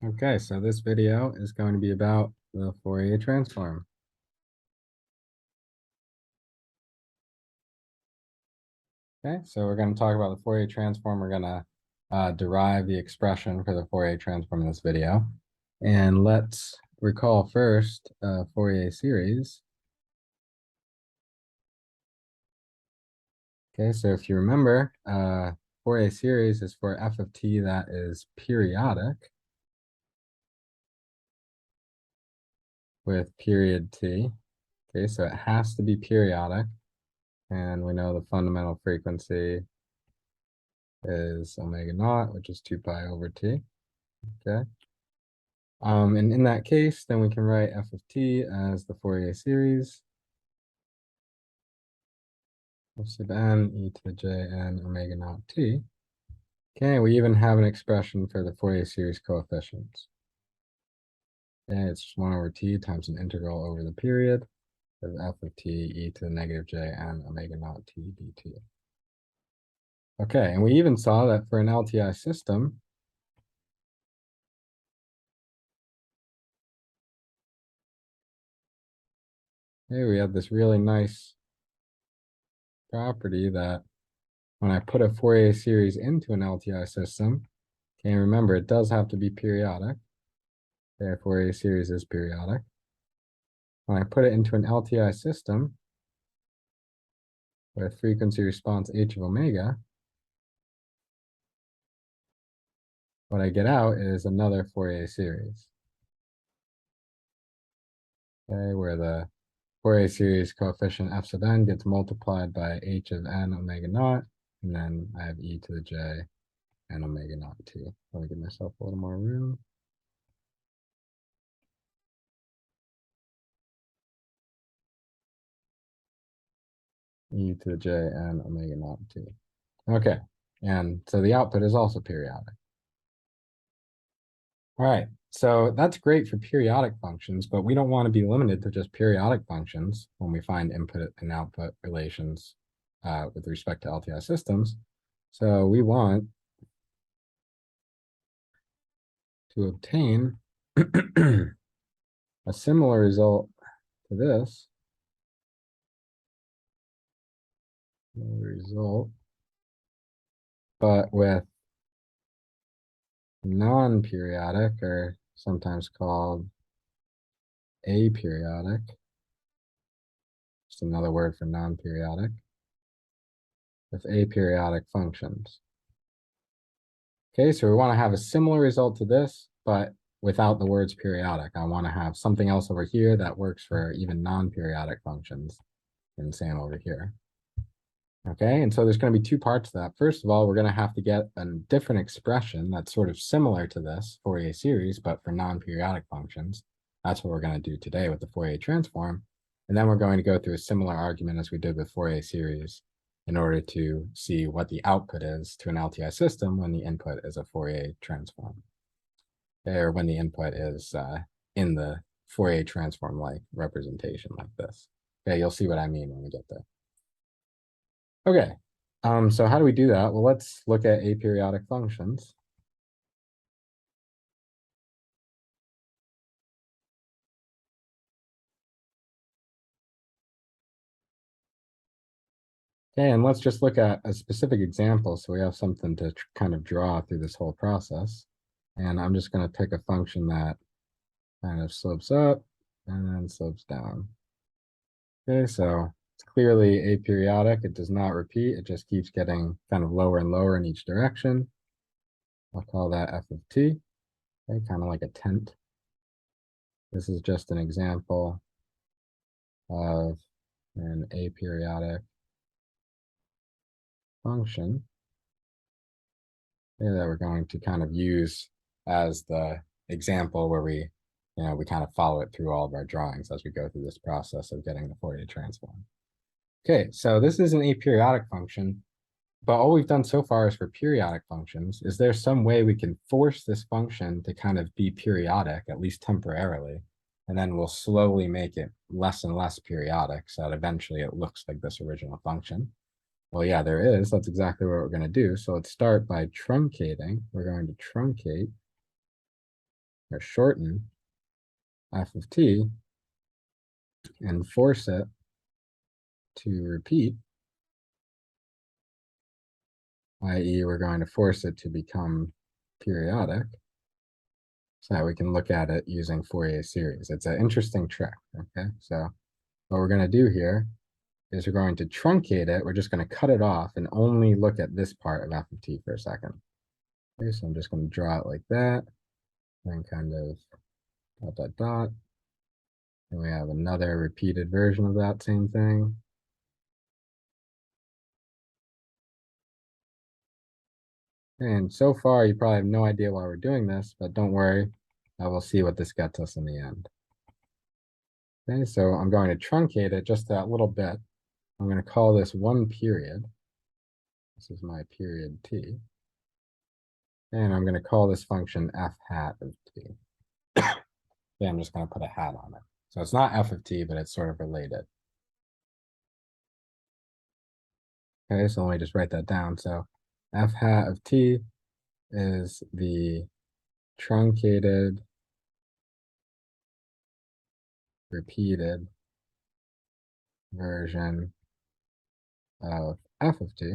Okay, so this video is going to be about the Fourier transform. Okay, so we're going to talk about the Fourier transform. We're going to derive the expression for the Fourier transform in this video. And let's recall first Fourier series. Okay, so if you remember, Fourier series is for f of t that is periodic with period t. Okay, so it has to be periodic. And we know the fundamental frequency is omega naught, which is 2 pi over t. Okay. And in that case, then we can write f of t as the Fourier series of sub n e to the j n omega naught t. Okay, we even have an expression for the Fourier series coefficients. Okay, it's just 1 over t times an integral over the period of f of t e to the negative j n omega naught t dt. Okay, and we even saw that for an LTI system, hey, we have this really nice property that when I put a Fourier series into an LTI system, okay, remember it does have to be periodic. Okay, Fourier series is periodic. When I put it into an LTI system with frequency response h of omega, what I get out is another Fourier series. Okay, where the Fourier series coefficient f sub n gets multiplied by h of n omega naught, and then I have e to the j and omega naught t. Let me give myself a little more room. E to the j and omega naught t. Okay, and so the output is also periodic. All right, so that's great for periodic functions, but we don't want to be limited to just periodic functions when we find input and output relations with respect to LTI systems. So we want to obtain a similar result to this. But with non-periodic, or sometimes called aperiodic, just another word for non-periodic, with aperiodic functions. Okay, so we want to have a similar result to this, but without the words periodic. I want to have something else over here that works for even non-periodic functions, and same over here. Okay, and so there's going to be two parts to that. First of all, we're going to have to get a different expression that's sort of similar to this Fourier series, but for non-periodic functions. That's what we're going to do today with the Fourier transform. And then we're going to go through a similar argument as we did with Fourier series in order to see what the output is to an LTI system when the input is a Fourier transform. Or when the input is in the Fourier transform-like representation like this. Okay, you'll see what I mean when we get there. Okay, so how do we do that? Well, let's look at aperiodic functions. Okay, and let's just look at a specific example so we have something to kind of draw through this whole process. And I'm just going to pick a function that kind of slopes up and then slopes down. Okay, so it's clearly aperiodic. It does not repeat. It just keeps getting kind of lower and lower in each direction. I'll call that f of t, okay, kind of like a tent. This is just an example of an aperiodic function that we're going to kind of use as the example where we kind of follow it through all of our drawings as we go through this process of getting the Fourier transform. Okay, so this is an aperiodic function, but all we've done so far is for periodic functions. Is there some way we can force this function to kind of be periodic, at least temporarily, and then we'll slowly make it less and less periodic so that eventually it looks like this original function? Well, yeah, there is. That's exactly what we're going to do. So let's start by truncating. We're going to truncate or shorten f of t and force it to repeat, i.e. we're going to force it to become periodic, so that we can look at it using Fourier series. It's an interesting trick, okay? So what we're going to do here is we're going to truncate it. We're just going to cut it off and only look at this part of f of t for a second. Okay, so I'm just going to draw it like that, and kind of dot, dot, dot. And we have another repeated version of that same thing. And so far, you probably have no idea why we're doing this, but don't worry, I will see what this gets us in the end. Okay, so I'm going to truncate it just that little bit. I'm going to call this one period. This is my period t. And I'm going to call this function f hat of t. Okay, I'm just going to put a hat on it. So it's not f of t, but it's sort of related. Okay, so let me just write that down. So f hat of t is the truncated, repeated version of f of t.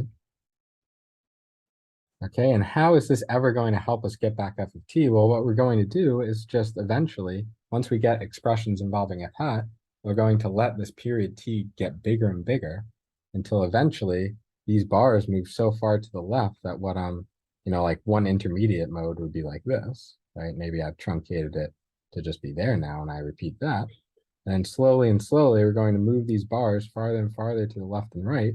Okay, and how is this ever going to help us get back f of t? Well, what we're going to do is just eventually, once we get expressions involving f hat, we're going to let this period t get bigger and bigger until eventually these bars move so far to the left that what like one intermediate mode would be like this, right? Maybe I've truncated it to just be there now, and I repeat that. And slowly and slowly, we're going to move these bars farther and farther to the left and right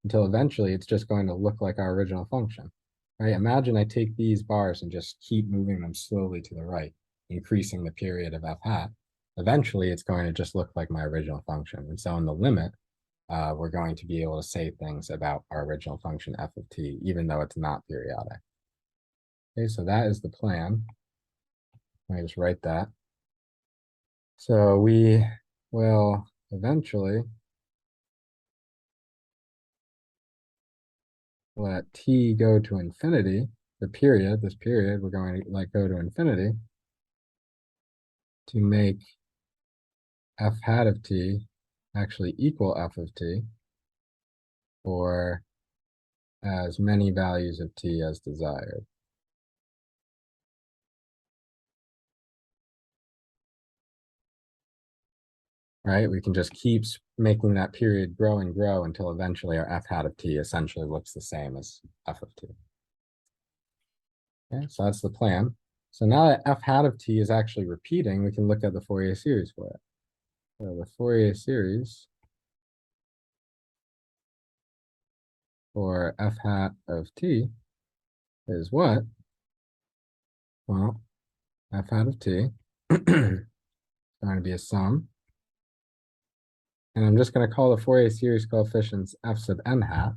until eventually it's just going to look like our original function. Right? Imagine I take these bars and just keep moving them slowly to the right, increasing the period of f hat. Eventually, it's going to just look like my original function. And so in the limit, we're going to be able to say things about our original function f of t, even though it's not periodic. Okay, so that is the plan. Let me just write that. So we will eventually let t go to infinity, this period, we're going to let go to infinity to make f hat of t actually equal f of t for as many values of t as desired. Right? We can just keep making that period grow and grow until eventually our f hat of t essentially looks the same as f of t. Okay, so that's the plan. So now that f hat of t is actually repeating, we can look at the Fourier series for it. So the Fourier series for f hat of t is what? Well, f hat of t is going to be a sum. And I'm just going to call the Fourier series coefficients f sub n hat.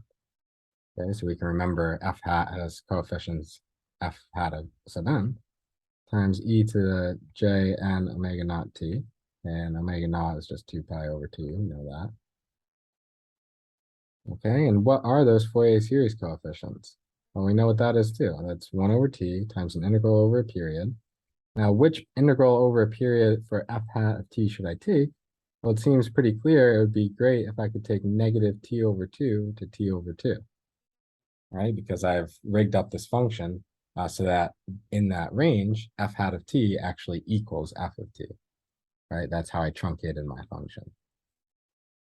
Okay, so we can remember f hat has coefficients f hat of sub n times e to the j n omega naught t. And omega naught is just 2 pi over 2, you know that. Okay, and what are those Fourier series coefficients? Well, we know what that is too. That's 1 over t times an integral over a period. Now, which integral over a period for f hat of t should I take? Well, it seems pretty clear it would be great if I could take negative t over 2 to t over 2, right? Because I've rigged up this function so that in that range, f hat of t actually equals f of t, right? That's how I truncated my function.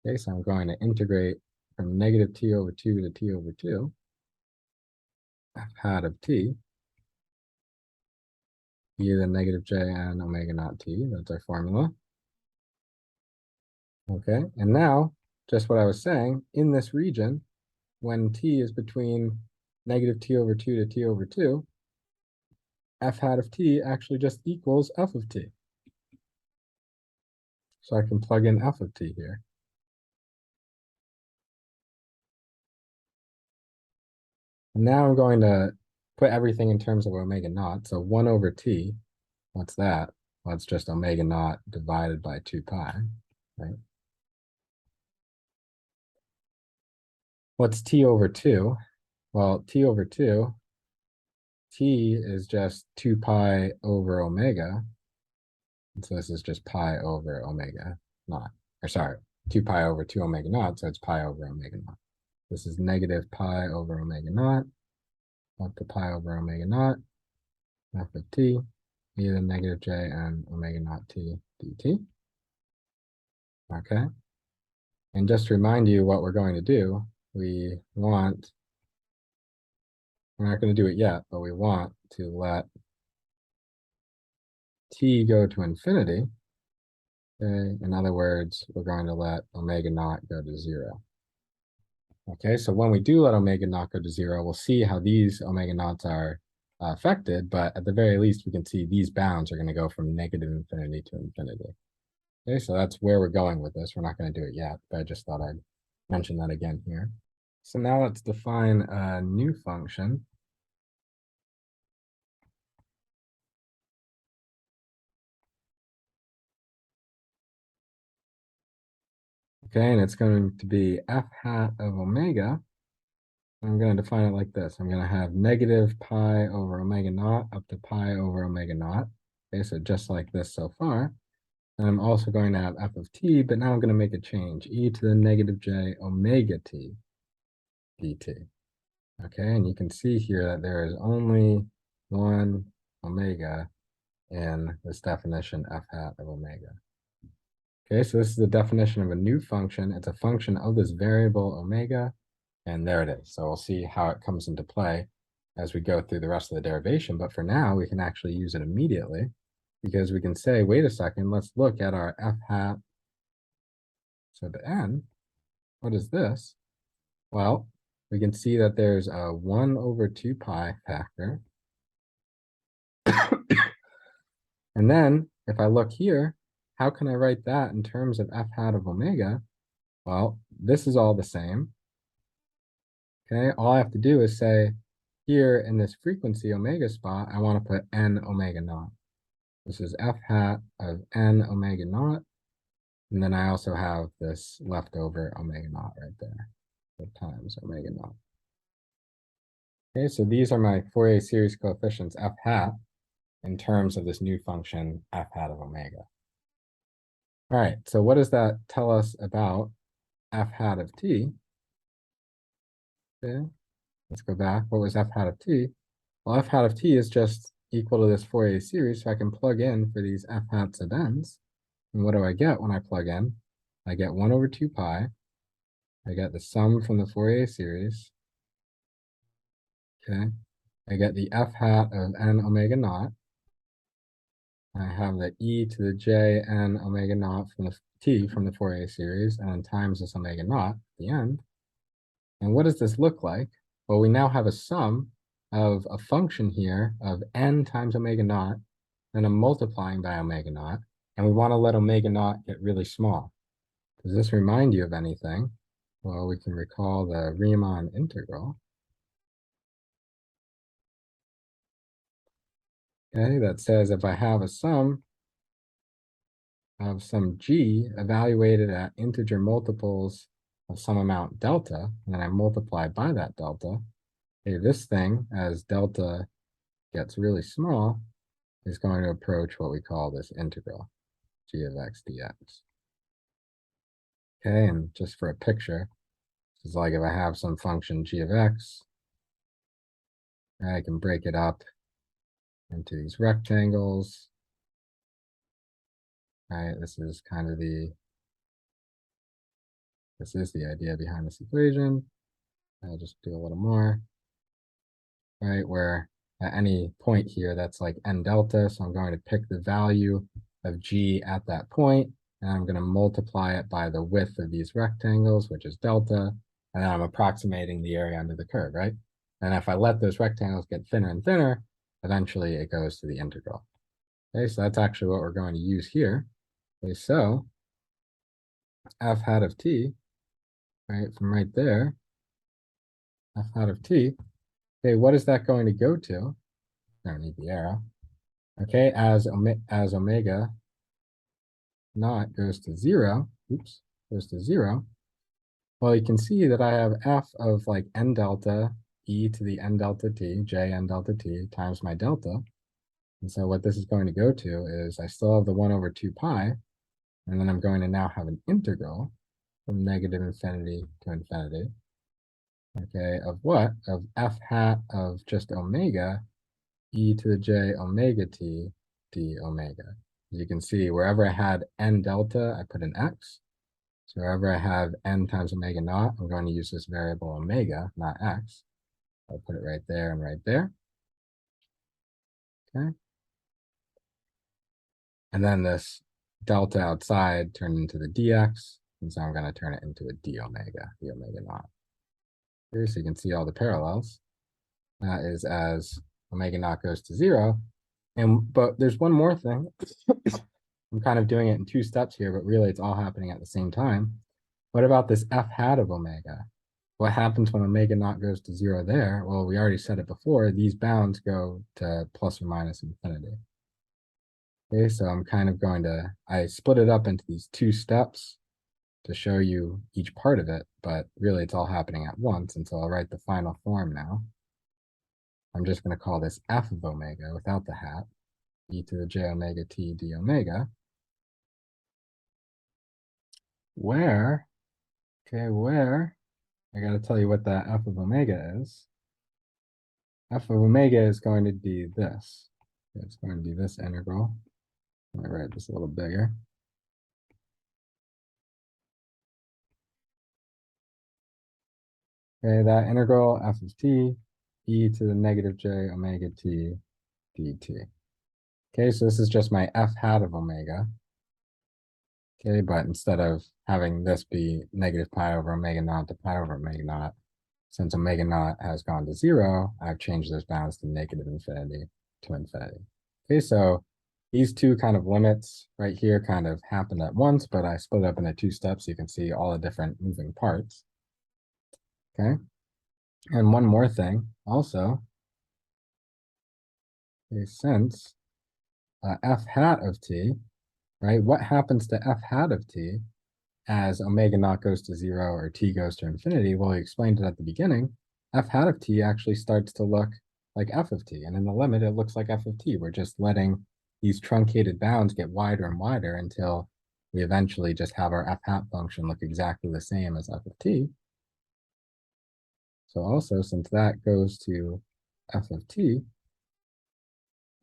Okay, so I'm going to integrate from negative t over 2 to t over 2, f hat of t, e to the negative j n omega naught t, that's our formula. Okay, and now, just what I was saying, in this region, when t is between negative t over 2 to t over 2, f hat of t actually just equals f of t. So I can plug in f of t here. And now I'm going to put everything in terms of omega naught. So 1 over t, what's that? Well, it's just omega naught divided by 2 pi, right? What's t over 2? Well, t over 2, t is just 2 pi over omega. And so this is just pi over omega naught, or sorry, 2 pi over 2 omega naught, so it's pi over omega naught. This is negative pi over omega naught, up to pi over omega naught, f of t, e to the negative j and omega naught t dt. Okay. And just to remind you what we're going to do, we're not going to do it yet, but we want to let t go to infinity. Okay, in other words, we're going to let omega naught go to 0. Okay, so when we do let omega naught go to 0, we'll see how these omega naughts are affected, but at the very least, we can see these bounds are going to go from negative infinity to infinity. Okay, so that's where we're going with this. We're not going to do it yet, but I just thought I'd mention that again here. So now let's define a new function. Okay, and it's going to be f hat of omega. I'm going to define it like this. I'm going to have negative pi over omega naught up to pi over omega naught. Okay, so just like this so far. And I'm also going to have f of t, but now I'm going to make a change. E to the negative j omega t dt. Okay, and you can see here that there is only one omega in this definition f hat of omega. Okay, so this is the definition of a new function. It's a function of this variable omega, and there it is. So we'll see how it comes into play as we go through the rest of the derivation. But for now, we can actually use it immediately because we can say, wait a second, let's look at our f hat. So the n, what is this? Well, we can see that there's a 1 over 2 pi factor. And then if I look here, how can I write that in terms of f hat of omega? Well, this is all the same. Okay, all I have to do is say here in this frequency omega spot, I want to put n omega naught. This is f hat of n omega naught. And then I also have this leftover omega naught right there, times omega naught. Okay, so these are my Fourier series coefficients f hat in terms of this new function f hat of omega. All right, so what does that tell us about f hat of t? Okay, let's go back. What was f hat of t? Well, f hat of t is just equal to this Fourier series, so I can plug in for these f hats of n's. And what do I get when I plug in? I get 1 over 2 pi. I get the sum from the Fourier series. Okay, I get the f hat of n omega naught. I have the e to the j n omega naught from the t from the Fourier series, and then times this omega naught at the end. And what does this look like? Well, we now have a sum of a function here of n times omega naught, and I'm multiplying by omega naught, and we want to let omega naught get really small. Does this remind you of anything? Well, we can recall the Riemann integral. Okay, that says if I have a sum of some g evaluated at integer multiples of some amount delta, and then I multiply by that delta, okay, this thing, as delta gets really small, is going to approach what we call this integral, g of x dx. Okay, and just for a picture, this is like if I have some function g of x, I can break it up into these rectangles. Right, this is the idea behind this equation. I'll just do a little more, right, where at any point here, that's like n delta, so I'm going to pick the value of g at that point, and I'm going to multiply it by the width of these rectangles, which is delta, and then I'm approximating the area under the curve, right? And if I let those rectangles get thinner and thinner, eventually it goes to the integral. Okay, so that's actually what we're going to use here. Okay, so f hat of t, right, from right there, f hat of t, okay, what is that going to go to? I don't need the arrow. Okay, as omega naught goes to 0, goes to 0, well, you can see that I have f of like n delta e to the n delta t, j n delta t times my delta. And so what this is going to go to is I still have the 1 over 2 pi, and then I'm going to now have an integral from negative infinity to infinity. Okay, of what? Of f hat of just omega e to the j omega t d omega. As you can see, wherever I had n delta, I put an x. So wherever I have n times omega naught, I'm going to use this variable omega, not x. I'll put it right there and right there. Okay. And then this delta outside turned into the dx, and so I'm going to turn it into a d omega naught. Here, so you can see all the parallels. That is as omega naught goes to 0. But there's one more thing. I'm kind of doing it in 2 steps here, but really it's all happening at the same time. What about this f hat of omega? What happens when omega naught goes to 0 there? Well, we already said it before. These bounds go to plus or minus infinity. Okay, so I'm kind of going to, I split it up into these 2 steps to show you each part of it, but really it's all happening at once. And so I'll write the final form now. I'm just going to call this f of omega without the hat, e to the j omega t d omega, where I got to tell you what that f of omega is. F of omega is going to be this. It's going to be this integral. Let me write this a little bigger. Okay, that integral f of t, e to the negative j omega t dt. Okay, so this is just my f hat of omega. Okay, but instead of having this be negative pi over omega naught to pi over omega naught, since omega naught has gone to 0, I've changed those bounds to negative infinity to infinity. Okay, so these 2 kind of limits right here kind of happened at once, but I split it up into 2 steps so you can see all the different moving parts. Okay, and one more thing also, okay, since f hat of t, right, what happens to f hat of t as omega naught goes to 0 or t goes to infinity? Well, we explained it at the beginning. F hat of t actually starts to look like f of t, and in the limit, it looks like f of t. We're just letting these truncated bounds get wider and wider until we eventually just have our f hat function look exactly the same as f of t. So also, since that goes to f of t,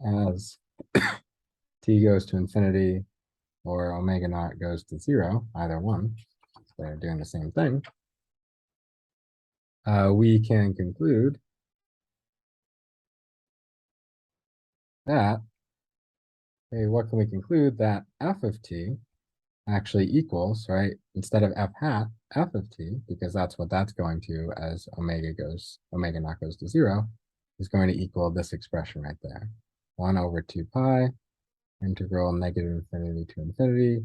as t goes to infinity or omega naught goes to 0, either one, they're doing the same thing, we can conclude that, hey, what can we conclude? That f of t actually equals, right, instead of f hat, f of t, because that's what that's going to as omega naught goes to 0, is going to equal this expression right there. 1 over 2 pi, integral negative infinity to infinity,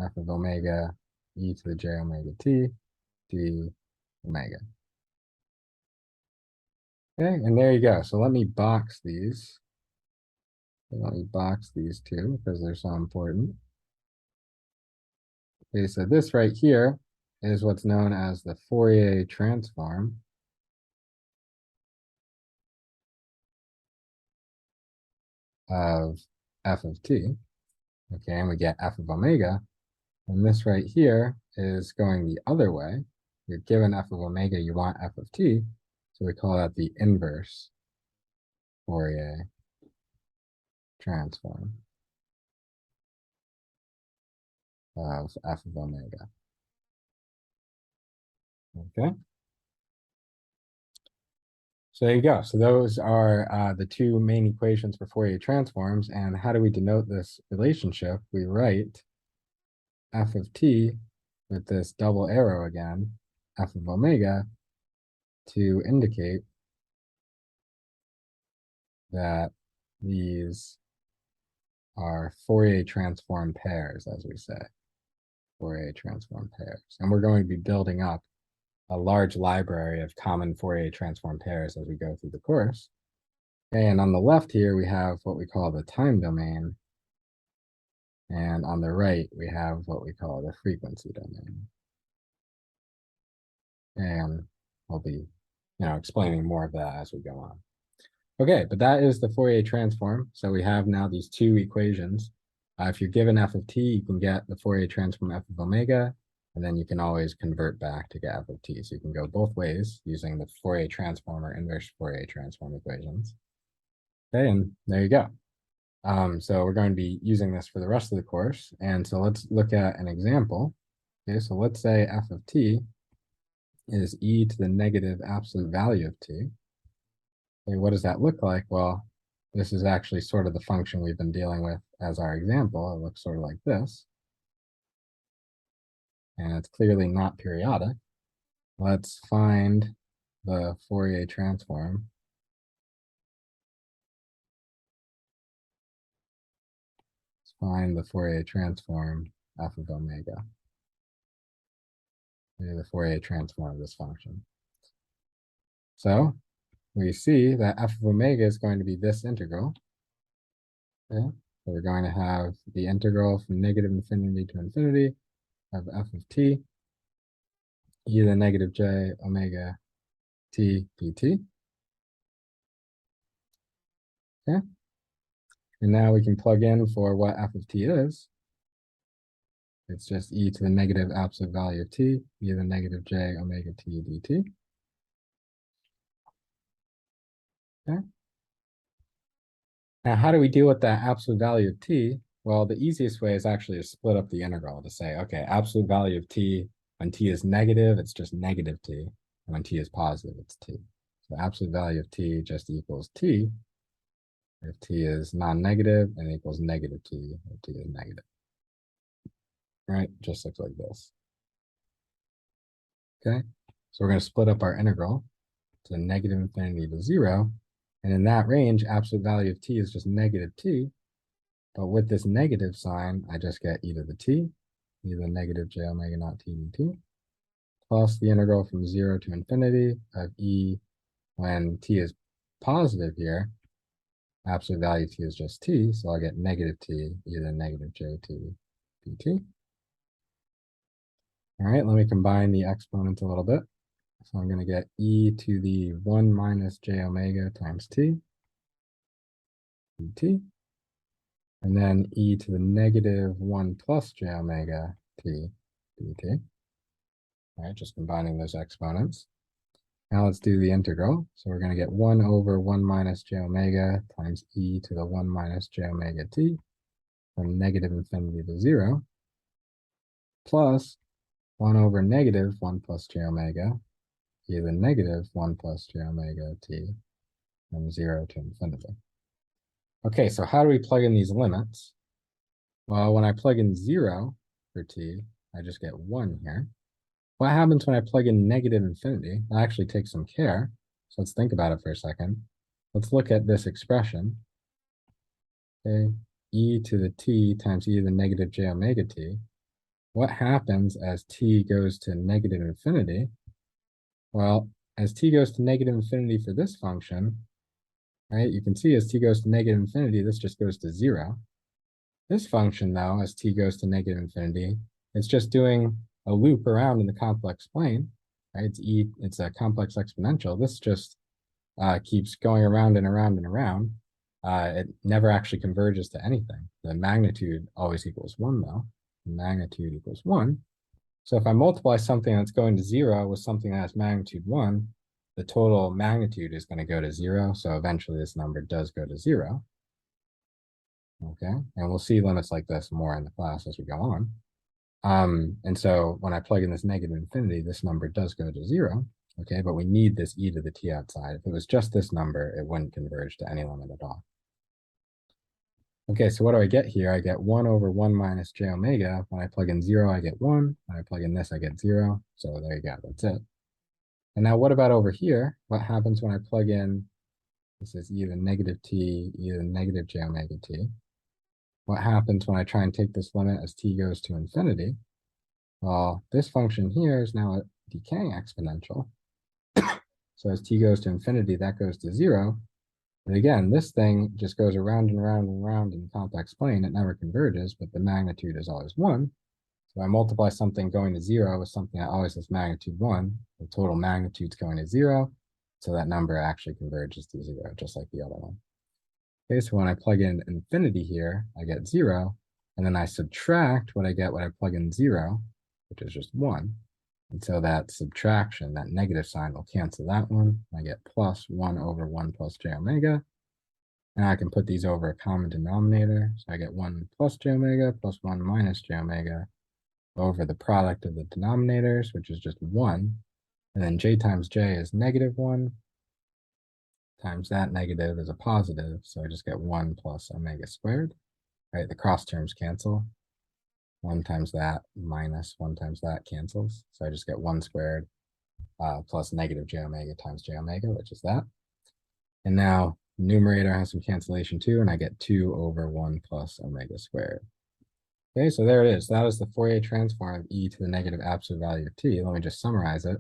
f of omega e to the j omega t d omega. Okay, and there you go. So let me box these. Let me box these 2 because they're so important. Okay, so this right here is what's known as the Fourier transform of f of t. Okay, and we get f of omega. And this right here is going the other way. You're given f of omega, you want f of t. So we call that the inverse Fourier transform of f of omega. Okay. So there you go. So those are the 2 main equations for Fourier transforms. And how do we denote this relationship? We write f of t with this double arrow again, f of omega, to indicate that these are Fourier transform pairs, as we say, Fourier transform pairs. And we're going to be building up a large library of common Fourier transform pairs as we go through the course. And on the left here, we have what we call the time domain. And on the right, we have what we call the frequency domain. And I'll be, explaining more of that as we go on. Okay, but that is the Fourier transform. So we have now these two equations. If you're given f of t, you can get the Fourier transform f of omega, and then you can always convert back to get f of t. So you can go both ways using the Fourier transform or inverse Fourier transform equations. Okay, and there you go. So we're going to be using this for the rest of the course. And so let's look at an example. Okay, so let's say f of t is e to the negative absolute value of t. Okay, what does that look like? Well, this is actually sort of the function we've been dealing with as our example. It looks sort of like this. And it's clearly not periodic. Let's find the Fourier transform. Let's find the Fourier transform f of omega. The Fourier transform of this function. So we see that f of omega is going to be this integral. Okay, so we're going to have the integral from negative infinity to infinity of f of t, e to the negative j omega t dt. Okay, and now we can plug in for what f of t is. It's just e to the negative absolute value of t, e to the negative j omega t dt. Okay. Now, how do we deal with that absolute value of t? Well, the easiest way is actually to split up the integral to say, okay, absolute value of t, when t is negative, it's just negative t. And when t is positive, it's t. So absolute value of t just equals t. If t is non-negative, and it equals negative t if t is negative. Right? Just looks like this. Okay? So we're going to split up our integral to negative infinity to 0. And in that range, absolute value of t is just negative t. But with this negative sign, I just get e to the t, e to the negative j omega naught t dt, plus the integral from 0 to infinity of e when t is positive here. Absolute value t is just t, so I'll get negative t, e to the negative j t dt. All right, let me combine the exponents a little bit. So I'm going to get e to the 1 minus j omega times t dt. And then e to the negative 1 plus j omega t dt. All right, just combining those exponents. Now let's do the integral. So we're going to get 1 over 1 minus j omega times e to the 1 minus j omega t from negative infinity to 0, plus 1 over negative 1 plus j omega, e to the negative 1 plus j omega t from 0 to infinity. Okay, so how do we plug in these limits? Well, when I plug in 0 for t, I just get 1 here. What happens when I plug in negative infinity? I actually take some care. So let's think about it for a second. Let's look at this expression. Okay, e to the t times e to the negative j omega t. What happens as t goes to negative infinity? Well, as t goes to negative infinity for this function, right, you can see as t goes to negative infinity, this just goes to 0. This function, though, as t goes to negative infinity, it's just doing a loop around in the complex plane, right? It's a complex exponential. This just keeps going around and around and around. It never actually converges to anything. The magnitude always equals 1, though. The magnitude equals 1. So if I multiply something that's going to 0 with something that has magnitude 1, the total magnitude is going to go to 0. So eventually this number does go to 0. Okay, and we'll see limits like this more in the class as we go on. And so when I plug in this negative infinity, this number does go to 0. Okay, but we need this e to the t outside. If it was just this number, it wouldn't converge to any limit at all. Okay, so what do I get here? I get 1 over 1 minus j omega. When I plug in 0, I get 1. When I plug in this, I get 0. So there you go, that's it. And now what about over here? What happens when I plug in, this is e to the negative t, e to the negative j omega t. What happens when I try and take this limit as t goes to infinity? Well, this function here is now a decaying exponential. So as t goes to infinity, that goes to 0. And again, this thing just goes around and around and around in the complex plane. It never converges, but the magnitude is always 1. So I multiply something going to 0 with something that always has magnitude 1. The total magnitude's going to 0. So that number actually converges to 0, just like the other one. Okay, so when I plug in infinity here, I get 0, and then I subtract what I get when I plug in 0, which is just 1. And so that subtraction, that negative sign, will cancel that one. I get plus 1 over 1 plus j omega. And I can put these over a common denominator. So I get 1 plus j omega plus 1 minus j omega over the product of the denominators, which is just 1. And then j times j is negative 1 times that negative is a positive. So I just get 1 plus omega squared. Right, the cross terms cancel. 1 times that minus 1 times that cancels. So I just get 1 squared plus negative j omega times j omega, which is that. And now numerator has some cancellation too, and I get 2 over 1 plus omega squared. Okay, so there it is. That is the Fourier transform of e to the negative absolute value of t. Let me just summarize it.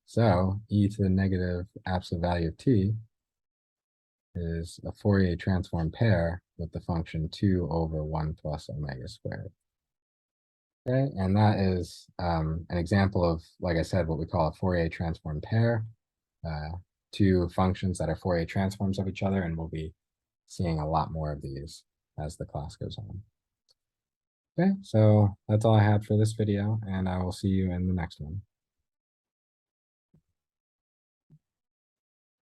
So e to the negative absolute value of t is a Fourier transform pair with the function 2 over 1 plus omega squared. Okay, and that is an example of, like I said, what we call a Fourier transform pair. Two functions that are Fourier transforms of each other, and we'll be seeing a lot more of these as the class goes on. Okay, so that's all I had for this video, and I will see you in the next one.